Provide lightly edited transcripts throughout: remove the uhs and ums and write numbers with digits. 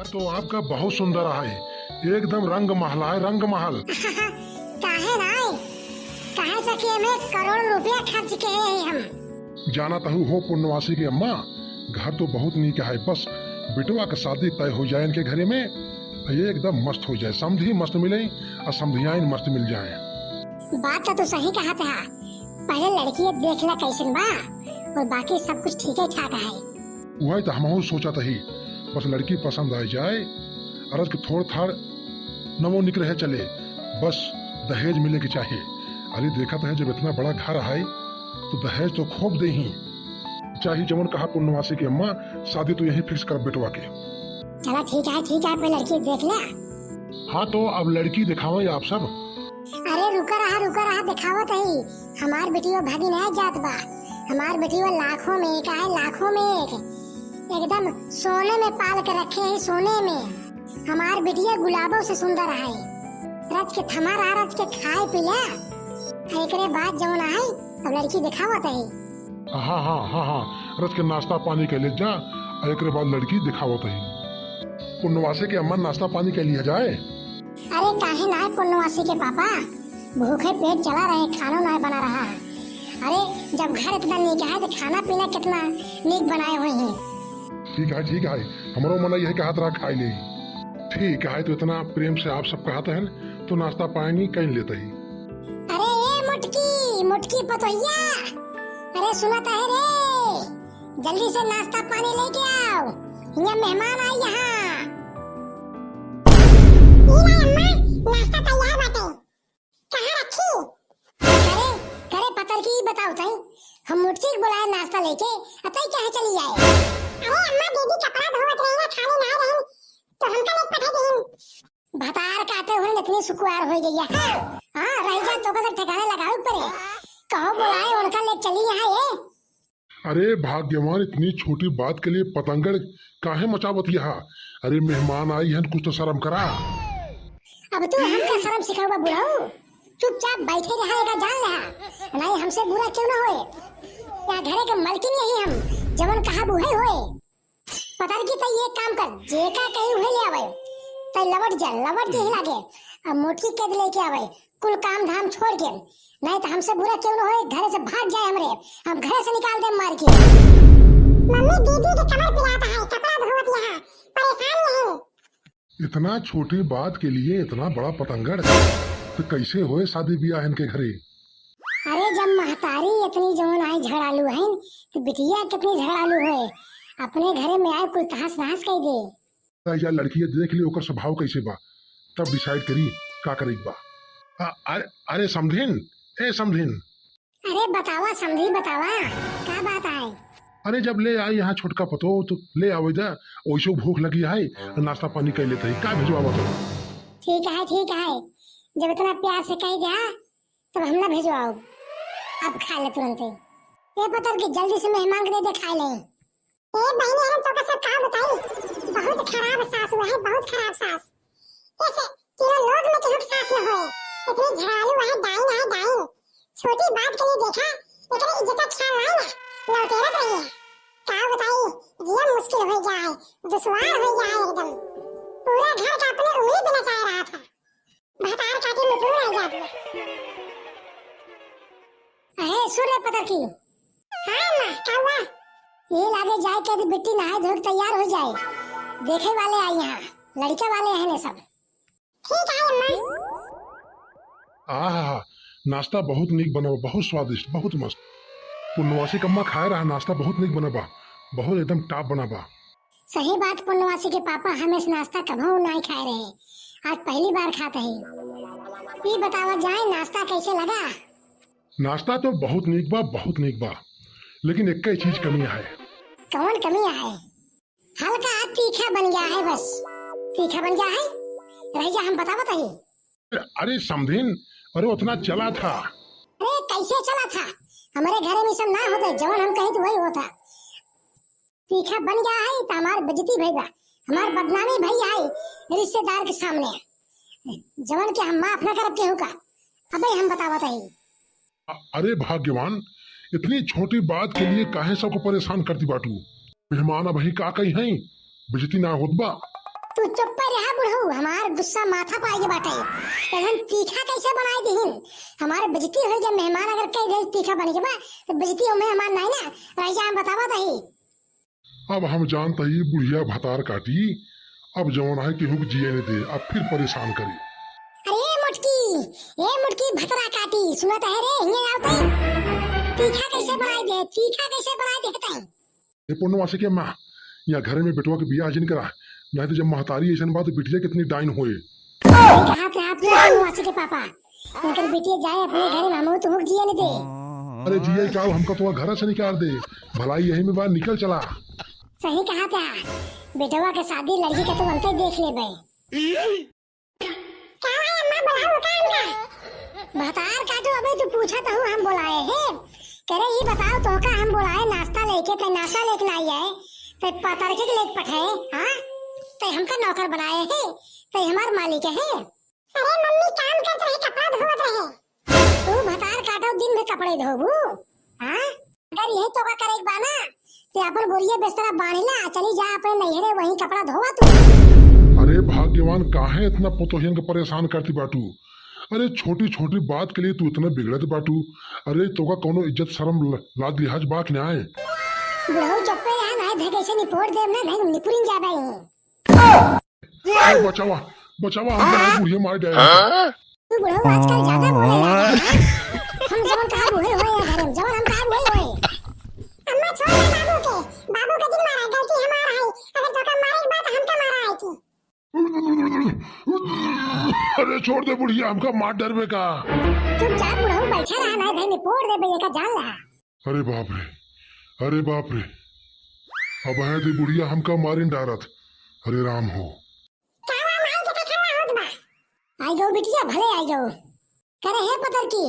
तो आपका बहुत सुंदर है, एकदम रंग महल है, रंग महल। काहे नाय, काहे सके में करोड़ रुपया खर्च के हैं हम। जाना तहु हो पुण्यवासी की अम्मा, घर तो बहुत नीक है, बस बिटवा का शादी तय हो जाए इनके घरे में, एकदम मस्त हो जाए, समधी मस्त मिले और समधियाइन मस्त मिल जाए। बात तो सही कहा था, पहले लड़की देख ला कैसन बा और बाकी सब कुछ ठीक है ठाक है। वही तो हम सोचा था ही, बस लड़की पसंद आ जाए, अरज के थोड़ थाड़ नमो निकले चले, बस दहेज मिले के चाहिए। अरे देखा तो है जब इतना बड़ा घर है तो दहेज तो खूब दे ही चाहिए। जमन कहा पुण्यवासी की अम्मा, शादी तो यही फिक्स कर बेटवा के। चला ठीक है पहले लड़की देख ला। हाँ तो अब लड़की दिखावे आप सब। अरे रुका रहा दिखावत है, हमार बेटियों भागी नहीं जात बा, हमार बेटियों लाखों में एक है, लाखों में एक, एकदम सोने में पाल के रखे हैं, सोने में। हमार बेटिया गुलाबों से सुंदर है, रच के थमा रहा, रच के खाए पिला, एकरे बाद जवन है अब लड़की दिखावत है। हाँ रच के नाश्ता पानी के ले जा, एकरे बाद लड़की दिखावत है। पुण्यवासी के अम्मा नाश्ता पानी के लिए जाए। अरे काहे ना पुण्यवासी के पापा, भूखे पेट चला रहे, खाना ना बना रहा। अरे जब घर इतना नीक है तो खाना पीना कितना नीक बनाए हुए हैं। ठीक है, हमारो मन यही कहा था खाई ले। ठीक है, तो इतना प्रेम से आप सब कहते हैं तो नाश्ता पानी कहीं लेते ही। अरे ये मुटकी पतोहिया, अरे सुनता है रे, जल्दी से नाश्ता पानी लेके आओ, यहाँ मेहमान आए यहाँ। नाश्ता तैयार बाटे, कहाँ रखी? करे पतर की बताओ ताई, हम मुटकी बुलाए नाश्ता लेके, अतई कहाँ चली जाए? अरे अम्मा दीदी कपड़ा धोवत रही ना, खाने ना रहन, तो हमका लेके पठा देहिन। भतार काटे हुए इतनी सुकुआर हो गई है। हाँ रह जा तो कदर ठिकाने लगाओ परे, कहो बुलाए उनका ले चली यहाँ ये। अरे भाग्यवान, इतनी छोटी बात के लिए पतंगड़ काहे मचावत यहाँ? अरे मेहमान आई हैं, कुछ तो शर्म करा। अब तू हमका शर्म सिखाओगा बुढ़ाऊ, चुपचाप बैठे रहेगा, जान रहा नहीं हमसे बुरा क्यों ना होए। या घरे के मलकिन यही हम, जवन कहा बुहे होए। पता की तो ये काम कर, जेका कहीं हुए ले आवे, तो लवट जे ही लागे, अब मोटी के लेके आवे, कुल काम धाम छोड़ के, नहीं तो हमसे बुरा क्यों ना होए, घरे से भाग जाए हमरे, हम घरे से निकाल दे मार के। मम्मी दीदी के कमर पिलाता है, कपड़ा धोवत यहाँ, परेशान नहीं। इतना छोटी बात के लिए इतना बड़ा पतंगड़, तो कैसे होए शादी ब्याह इनके घरे? अरे जब महतारी इतनी जवन आई झगड़ालू है, तो बिटिया कितनी झगड़ालू है, अपने घरे में आए कुल तहस नहस कर दे। या लड़की देख ली ओकर स्वभाव कैसे बा, तब डिसाइड करी का करे बा। अरे समधिन, ए समधिन। अरे बतावा समधी, बतावा क्या बात है? अरे जब ले आई यहाँ छोटका पतो तो ले आवे जा, ओइसो भूख लगी है, नाश्ता पानी कर लेते ही, का भेजवा तो। ठीक है, जब इतना प्यार से कह दिया तब हम ना भेजवाओ, अब खा ले तुरंत ही। ये पता कि जल्दी से मेहमान के दे खा ले। ए बहनी हम तो कैसे का बताई, बहुत खराब सास हुआ है, बहुत खराब सास। ऐसे तीनों लोग में केहू सास न होए, इतनी झड़ालू है, डाइन। छोटी बात के लिए देखा, इतनी इज्जत का ख्याल नहीं ना, लौटेरत रही है। का बताई, जीवन मुश्किल हो गया है, दुश्वार हो गया है एकदम। पूरा घर का अपने उंगली पे नचा रहा था, भतार काटे में पूरा आ जाती है। अरे सुन रे पतर की। हाँ माँ, क्या हुआ? ये लागे जाए के बिट्टी नहाए धोके तैयार हो जाए, देखे वाले आए यहाँ, लड़के वाले हैं ने सब। ठीक है अम्मा। आहा, नाश्ता बहुत नीक बना, बहुत स्वादिष्ट, बहुत मस्त। पुण्यवासी कम्मा खाए रहा, नाश्ता बहुत नीक बना बा, बहुत एकदम टॉप बना बा। सही बात, पुण्यवासी के पापा हम इस नाश्ता कभी नहीं खाए रहे, आज पहली बार खाते हैं। ये बतावा जाए नाश्ता कैसे लगा? नाश्ता तो बहुत नीक बा, लेकिन एक ही चीज कमी है। कौन कमी है? हल्का तीखा बन गया है, बस तीखा बन गया है, रह जा हम बतावत ही। अरे समधिन, अरे उतना चला था। अरे कैसे चला था? हमारे घर में सब ना होते, जवन हम कहीं तो वही होता। तीखा बन गया है तो हमार बेइज्जती भइबा, हमार बदनामी भई है रिश्तेदार के सामने, जवन के हम माफ न करब केहू का। अबे हम बतावत ही। अरे भाग्यवान, इतनी छोटी बात के लिए काहे सबको परेशान करती बाटू? मेहमान अब ही का कही है, बेइज्जती ना होत बा। तू चुप पे रहा बुढ़ऊ, हमार गुस्सा माथा पाई के बाटे। एकदम तीखा कैसे बनाई दीहिन, हमारे बेइज्जती हो गया। मेहमान अगर कह दे तीखा बने के बा तो बेइज्जती हो मेहमान नहीं ना रह जा, हम बतावा तही। अब हम जानता ही बुढ़िया भतार काटी, अब जवान है केहू के जिए नहीं दे, अब फिर परेशान करी। अरे मुटकी भतरा काटी, सुनत है रे, हिंगे आवते तीखा कैसे बनाई दे, तीखा कैसे बनाई दे तई। ये पूर्णवासी के माँ यहाँ घर में बेटवा के बियाह जिन करा, नहीं तो जब महतारी ऐसा बात बिटिया कितनी डाइन हुए। कहा थे आप पूर्णवासी के पापा, उनकर बिटिया जाए अपने घर में, हम तो हुक जिए नहीं दे। अरे जिया क्या हमका तो घर से निकाल दे, भलाई यही में बाहर निकल चला। सही कहा था, बेटवा के शादी लड़की के तो अंते देख ले बे। भतार काटो, अबे तू पूछा तो हम बुलाए हैं, करे ये बताओ तो का हम बुलाए नाश्ता लेके, ते नाश्ता लेके आई है, ते पतर के लेके पठाए, हां ते हमका नौकर बनाए हैं, ते हमार मालिक है। अरे मम्मी काम करत रहे, कपड़ा धोवत रहे। तू भतार काटो दिन में कपड़े धोबू, हां अगर यही तो का करे बाना ते अपन बोरिया बिस्तरा बांधला, चली जा अपने नैहरे, वहीं कपड़ा धोवा तू। अरे भाग्यवान काहे इतना पोतोहियन के परेशान करती बाटू। अरे छोटी छोटी बात के लिए तू इतना बिगड़त बाटू। अरे तोका कोनो इज्जत शर्म लाज लिहाज बात न आए। बुढ़ऊ चुप्पे रहा, ना धकेसे निपोड़ देव ना, नहीं निपुरिन जा बई। अरे बचावा बचावा, हम तो बुढ़िया मार गए। तू बुढ़ऊ आजकल ज्यादा बोले लगा, हम जवन कहा बुढ़े होए या घर में, जवन हम कहा बुढ़े होए। अम्मा छोड़ दे बाबू के दिन मारा, गलती हमारा है, अगर धोखा मारे के बाद हमका मारा है की। अरे छोड़ दे बुढ़िया, हमका मार डरवे का। चुपचाप बुढ़ऊ बैठा रहा, ना भाई निपोड़ दे भैया का जान रहा। अरे बाप रे, अरे बाप रे, अब है तो बुढ़िया हमका मारिन डारत। अरे राम हो, आई जाओ बिटिया, भले आई जाओ। करे है पतर की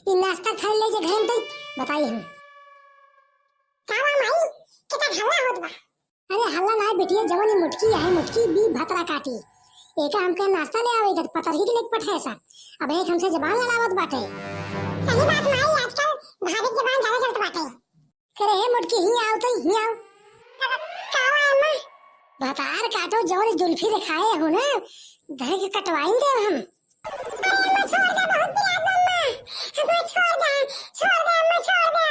ये नाश्ता खा ले जे घर में, बताई हम कावा माई कितना हल्ला होत बा। अरे हल्ला ना बिटिया, जवानी मुटकी है, मुटकी भी भतरा काटी, एका हमके नाश्ता ले आवे, पतर ही के लेके पठाए सा। अब एक हमसे जबान लड़ावत बाटे। सही बात माई, आजकल भाभी जबान ज्यादा चलत बाटे। करे है मुटकी, ही आओ तो ही आओ। कावा अम्मा भतार काटो, जवानी जुल्फी दिखाए हो ना, धर के कटवाएंगे हम। अरे अम्मा छोड़ दे, बहुत पिया अम्मा, हमें छोड़ दे अम्मा, छोड़ दे।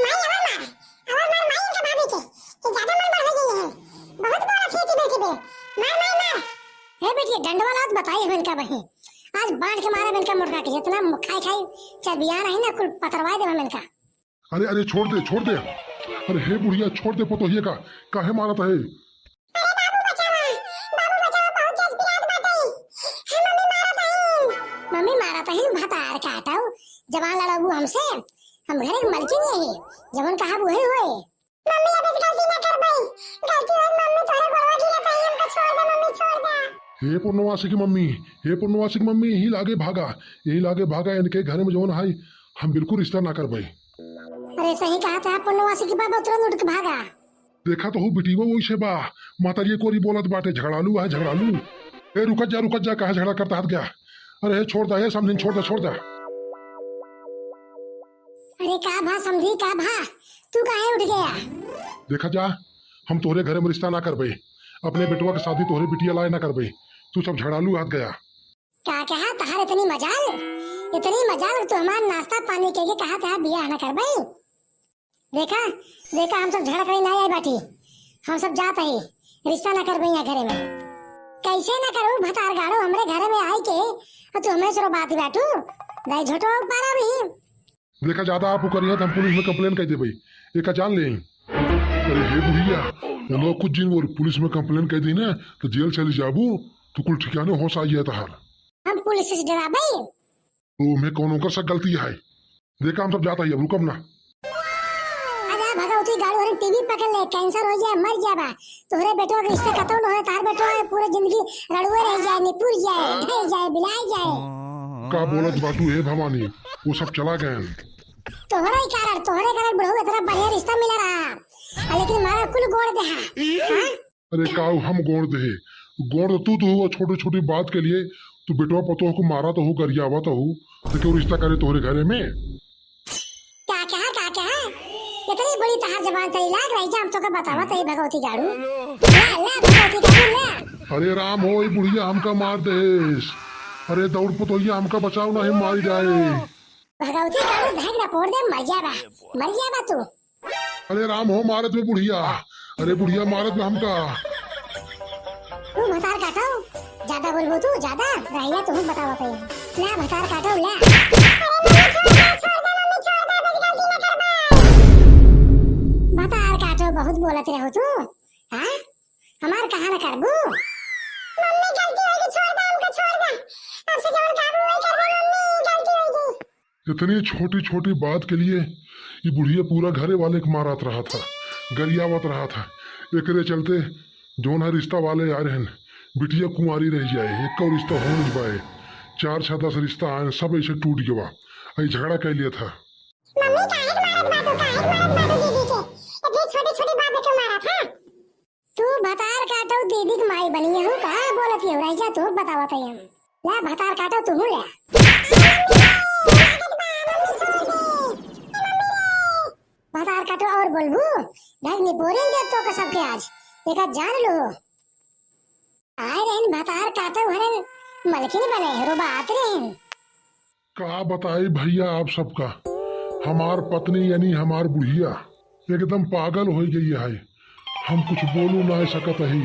माई अवर मार माई का भाभी के, ये ज्यादा मन बढ़ गई है, बहुत बोला थी कि बेटी बे, मार। हे बेटी डंडवा लात बताई है इनका बही, आज बांध के मारा इनका मुर्गा के, जितना खाई चबिया नहीं ना कुल पतरवा दे हम इनका। अरे अरे छोड़ दे छोड़ दे, अरे हे बुढ़िया छोड़ दे पोतोहिया का, काहे मारत है। मम्मी मारा तो है, भतार काटाओ, जवान लड़ाबू हमसे, हम घरे के मलकी नहीं है, जवन कहा बुहे हुए। मम्मी अब इस गलती ना कर भाई, गलती है मम्मी, तोरे गोड़वा गिरत है, हमको छोड़ दे मम्मी, छोड़ दे। हे पूर्णवासी की मम्मी, हे पूर्णवासी की मम्मी, यही लागे भागा, यही लागे भागा, इनके घर में जवन है हम बिल्कुल रिश्ता ना कर भाई। अरे सही कहा था पूर्णवासी की बाबा, तुरंत उठ के भागा। देखा तो हूँ बिटीवा वही से बा, माता जी कोरी बोलत बाटे, झगड़ालू है झगड़ालू। ए रुकत जा, कहा झगड़ा करता हाथ गया। अरे छोड़ दे, समझी छोड़ दे। अरे का भा समझी, का भा तू काहे उठ गया। देखा जा, हम तोहरे घरे में रिश्ता ना कर भाई, अपने बेटवा के शादी तोहरे बिटिया लाए ना कर भाई, तू सब झगड़ालू हाथ गया। क्या कहा तहार इतनी मजाल तो हमार नाश्ता पानी के लिए कहा था बियाह ना कर भाई। देखा हम सब झगड़ा करे ना आई बाटी, हम सब जात है, रिश्ता ना कर भैया घरे में। कैसे ना करूं भतार गाड़ो, हमरे घरे में आई के और तू हमें सरो बात बैठू दाई झोटो पारा भी। देखा ज्यादा आप करिए तो हम पुलिस में कंप्लेन कर दे भाई, एक जान ले। अरे हे बुढ़िया, उन्होंने कुछ दिन वो पुलिस में कंप्लेन कर दी ना तो जेल चली जाबू, तो कुल ठिकाने होश आई है तहार। हम पुलिस से डरा भाई, तो मैं कौन कर सक गलती है। देखा हम सब जाता है, रुकम ना। अरे भगवती गाड़ी और टीवी पकड़ ले, कैंसर हो जाए मर जाबा, तोहरे बेटो के रिश्ते खत्म न हो, तार बेटो है पूरी जिंदगी रड़ुए रह जाए, निपुर जाए, ढह जाए, बिलाए जाए। का बोलत बाटू हे भवानी, वो सब चला गए। तोहरे कारण बुढ़ऊ इतना बढ़िया रिश्ता मिला रहा, लेकिन मारा कुल गोड़ दे हां। अरे का हम गोड़ दे, गोड़ तू तो हुआ छोटी छोटी बात के लिए, तू बेटवा पतो को मारा तो हो, गरियावा तो हो, तो क्यों रिश्ता करे तोहरे घरे में। क्या इतनी बड़ी तहार जबान तई लाग रही, हम तो का बतावा तई भगवती गाड़ू, ला भगवती गाड़ू ला। अरे राम हो, ये बुढ़िया हमका मार देस। अरे दौड़ पतोहिया हमका बचाओ, नहीं मारी जाए। भगवती कालू भाग ना पोड़ दे, मर जाबा तू। अरे राम हो, मारत में बुढ़िया। अरे बुढ़िया मारत में हमका। तू भतार काटो, ज्यादा बोलबो तू, ज्यादा रहिया तू बतावा तो ना भतार काटो ला। भतार काटो बहुत बोलत रहो तू। हां हमार कहां न करबू। मम्मी गलती होगी, छोड़ दे हमको, छोड़ दे। अब से जवन काबू वही करबो, मम्मी गलती होगी। इतनी छोटी छोटी बात के लिए ये बुढ़िया पूरा घरे वाले के मारत रहा था, गरियावत रहा था। एकरे चलते जोन है रिश्ता वाले आ रहे हैं, बिटिया कुंवारी रह जाए, एक और रिश्ता हो नहीं पाए। 4-6-10 रिश्ता आए, सब ऐसे टूट गया। अई झगड़ा कर लिया था। मम्मी काहे मारत बाटो, काहे मारत बाटो दीदी के? इतनी छोटी छोटी बात पे क्यों मारा था? तू भतार काटो दीदी की माई बनी हूं, का बोलत है रह जा तू बतावा तो हम। ला भतार काटो तू ले। भतार काटो और बोलबू, ढंग नहीं बोलेंगे तो कसम के आज एका जान लो। आए रहन भतार काटो हरे मलकिन बने रोबा आते रहन। का बताई भैया आप सबका, हमार पत्नी यानी हमार बुढ़िया एकदम पागल हो गई है। हम कुछ बोलू ना सकत ही।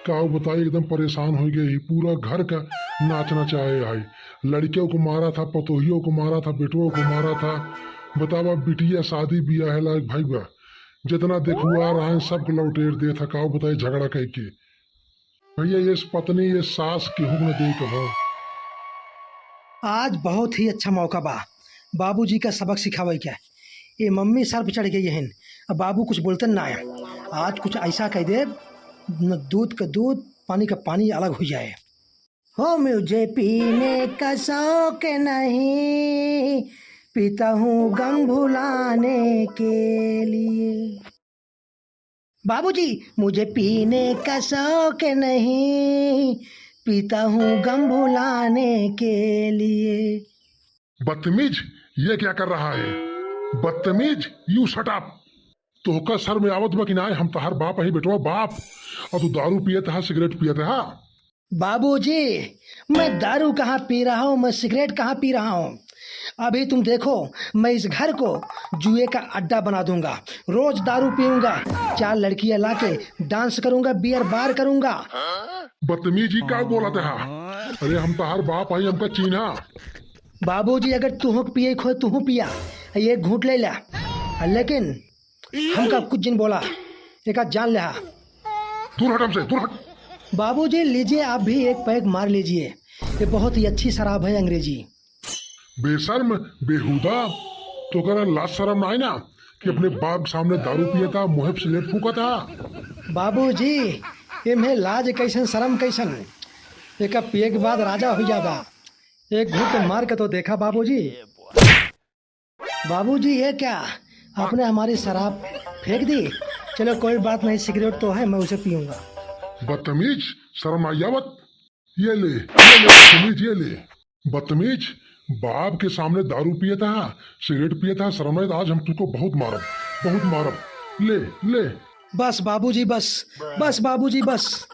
का बताई एकदम परेशान हो गई। पूरा घर का नाचना चाहे है। लड़कियों को मारा था, पतोहियों को मारा था, बेटुओं को मारा था। बतावा बिटिया शादी बिया है लायक भाई बा, जितना देखुआ रहा है सबको लौटेर दे था। का बताई झगड़ा कह के भैया ये पत्नी ये सास केहू न दे कहो। आज बहुत ही अच्छा मौका बा बाबूजी का सबक सिखावे क्या। ये मम्मी सर पे चढ़ गई है, अब बाबू कुछ बोलते ना है। आज कुछ ऐसा कह दे न दूध का दूध पानी का पानी अलग हो जाए। हो मुझे पीने का शौक नहीं, पीता हूँ गम भुलाने के लिए। बाबूजी मुझे पीने का शौक नहीं, पीता हूँ गम भुलाने के लिए। बदतमीज, ये क्या कर रहा है? बदतमीज, यू शट अप। तोहका सर में आवत बा कि नाय? हम तहार बाप ही बेटवा बाप, और तू दारू पियत है, सिगरेट पियत है। बाबूजी मैं दारू कहाँ पी रहा हूँ, मैं सिगरेट कहाँ पी रहा हूँ। अभी तुम देखो मैं इस घर को जुए का अड्डा बना दूंगा। रोज दारू पीऊंगा, 4 लड़कियां लाके डांस करूंगा, बियर बार करूंगा। बदतमीजी का बोला था? अरे हम तहार बाप आई, हमका चीन्हा। बाबूजी अगर तू पिए खो तू पिया, ये घूट ले ला, लेकिन हमका कुछ दिन बोला एक जान ले। दूर हट हमसे, दूर हट। बाबूजी लीजिए आप भी एक पैग मार लीजिए, ये बहुत ही अच्छी शराब है अंग्रेजी। बेशर्म बेहुदा, तो कर लाज शर्म ना आई ना कि अपने बाप के सामने दारू पिया था, मुँह पे सिगरेट फूका था। बाबूजी इन्हें लाज कैसन शर्म कैसन, एक पिए के बाद राजा हो जाबा। एक घूट मार के तो देखा बाबूजी। बाबूजी ये क्या, आपने हमारी शराब फेंक दी। चलो कोई बात नहीं, सिगरेट तो है, मैं उसे पीऊंगा। बदतमीज, शर्म आयावत। ये ले बदतमीज, ये ले बदतमीज। बाप के सामने दारू पिया था, सिगरेट पिया था, शर्म आए। आज हम तुमको बहुत मारब, बहुत मारब। ले ले। बस बाबूजी बस, बस बाबूजी बस,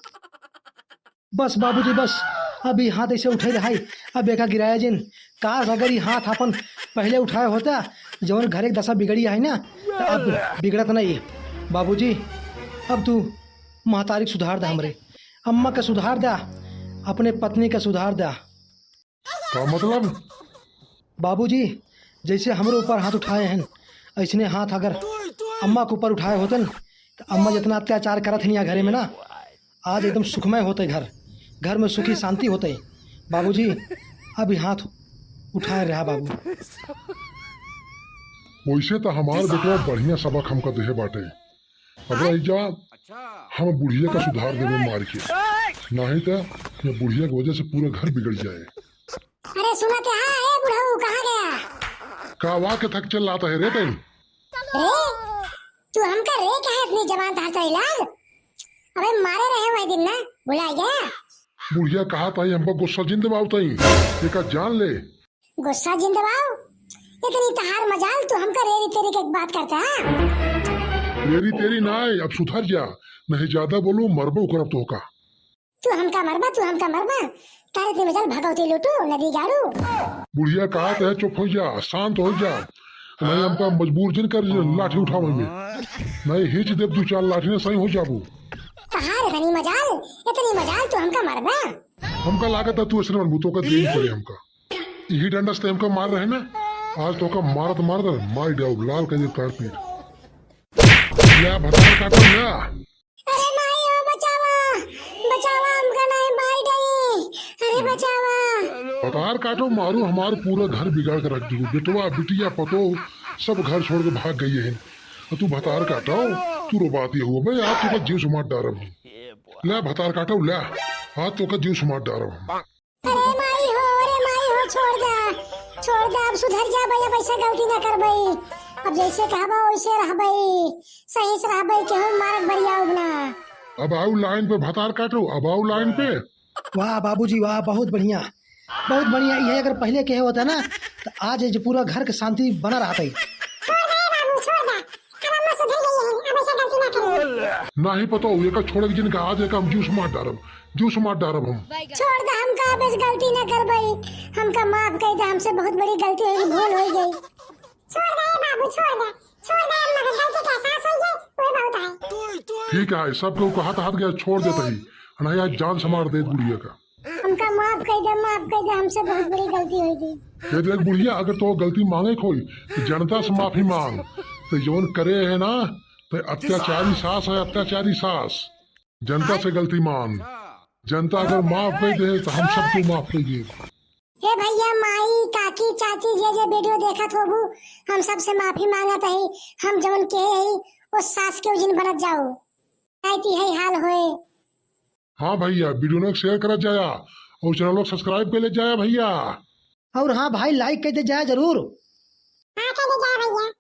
बस बाबूजी बस। अभी हाथ ऐसे उठे रहा, अब एका गिराया जिन। काश अगर ये हाथ अपन पहले उठाया होता, जवन घर एक दशा बिगड़ी है ना, तो अब बिगड़त नहीं। बाबूजी अब तू महतारी सुधार दा, हमरे अम्मा का सुधार दा, अपने पत्नी का सुधार दा। का मतलब? बाबूजी जैसे हमारे ऊपर हाथ उठाए हैं, ऐसने हाथ अगर अम्मा के ऊपर उठाए होते न, तो अम्मा जितना अत्याचार करत हैं घर में ना, आज एकदम सुखमय होते, घर में सुखी शांति होते। बाबूजी अभी हाथ उठाए रहा बाबू। वैसे तो हमार बेटा बढ़िया सबक हमका देहे बाटे। अब जा हम बुढ़िया का सुधार देवे मार के, नहीं तो ये बुढ़िया की वजह से पूरा घर बिगड़ जाए। अरे सुना तो हाँ, ए बुढ़ऊ कहाँ गया? का वाह के थक चल लाता है रे तेन। रे तू हमका रे कहा इतनी जवान था तेरी लाल? अबे मारे रहे हुए दिन ना, भुला गया? बुढ़िया कहा था हमको गुस्सा जिंदबाव तई, एक जान ले। गुस्सा जिंदबाव? इतनी तहार मजाल, तू हमका रेरी तेरी की बात करता है? मेरी तेरी ना है, अब सुधर जा, नहीं ज्यादा बोलू मरबो करब तो का। तू हमका मरबा तारे ते मजल भगवती लूटू नदी गाड़ू। बुढ़िया कहा है चुप हो जा, शांत हो जा, नहीं हमका मजबूर जिन कर लाठी उठावे में, नहीं हिच देव दू चार लाठी ने सही हो जाबू। कहार इतनी मजाल तू हमका मरबा। हमका लागत है तू ऐसे मजबूतों का देनी पड़े हमका, यही डंडा से हमका मार रहे ना, आज तो का मारत मार डाउ लाल कर दे तार पीठ या भतार काटो या। अरे माई ओ बचावा हमका नहीं मार गई, अरे बचावा। भतार काटो मारू हमार पूरा घर बिगाड़ कर रख दी, बेटवा बिटिया पतो सब घर छोड़ के भाग गई है, तू भतार काटो तू रोबाती हुआ भाई आज तो का जीव सुमार डारब ले भतार काटो ले आज तो का जीव सुमार डारब। अरे माई हो छोड़ दे अब सुधर जा भैया, वैसे गलती ना कर भाई, अब जैसे कहबा वैसे रह भाई, सही से रह भाई, केहू मारक बढ़िया उगना। अब आओ लाइन पे भतार काटो, अब आओ लाइन पे। वाह बाबूजी वाह, बहुत बढ़िया बहुत बढ़िया। ये अगर पहले कहे होता ना तो आज ये पूरा घर के शांति बना रहा था। नहीं पता हुए का छोड़ के जिनका आज एक हम जूस मार डारब हम। छोड़ दे हमका, बस गलती ना कर भाई, हमका माफ कर दे, हमसे बहुत बड़ी गलती हुई, भूल हो गई। छोड़ दे बाबू छोड़ दे मगर गलती का एहसास हो गई वो बहुत है। ठीक है सबको हाथ गया छोड़ देता ही नहीं आज जान से मार दे बुढ़िया का। हमका माफ कर दे, हमसे बहुत बड़ी गलती हुई थी। ये देख बुढ़िया अगर तो गलती मांगे कोई तो जनता से माफी मांग, तो जोन करे है ना तो अत्याचारी सास जनता से गलती मांग, जनता अगर माफ कर दे तो हम सबको माफ कर दे। हे भैया माई काकी चाची जे वीडियो देखत होबू, हम सबसे माफी मांगत है, हम जवन के है उस सास के जिन बनत जाओ ऐती है हाल होए। हाँ भैया वीडियो ने शेयर करा जाया और चैनल को सब्सक्राइब कर ले जाया भैया, और हाँ भाई लाइक कर दे जाए जरूर। हाँ कर दे जाए भैया।